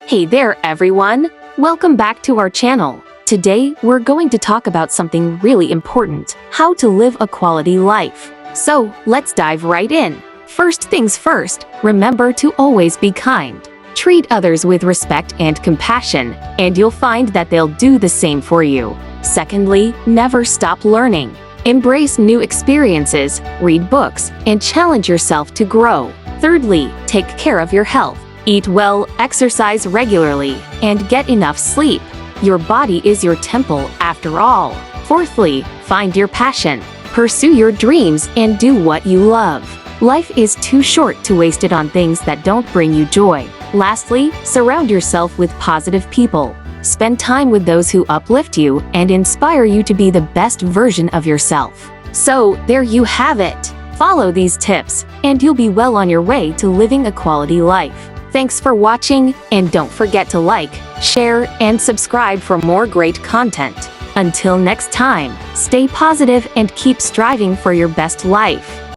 Hey there, everyone! Welcome back to our channel. Today, we're going to talk about something really important: how to live a quality life. So, let's dive right in. First things first, remember to always be kind. Treat others with respect and compassion, and you'll find that they'll do the same for you. Secondly, never stop learning. Embrace new experiences, read books, and challenge yourself to grow. Thirdly, take care of your health. Eat well, exercise regularly, and get enough sleep. Your body is your temple, after all. Fourthly, find your passion. Pursue your dreams and do what you love. Life is too short to waste it on things that don't bring you joy. Lastly, surround yourself with positive people. Spend time with those who uplift you and inspire you to be the best version of yourself. So, there you have it. Follow these tips, and you'll be well on your way to living a quality life. Thanks for watching, and don't forget to like, share, and subscribe for more great content. Until next time, stay positive and keep striving for your best life.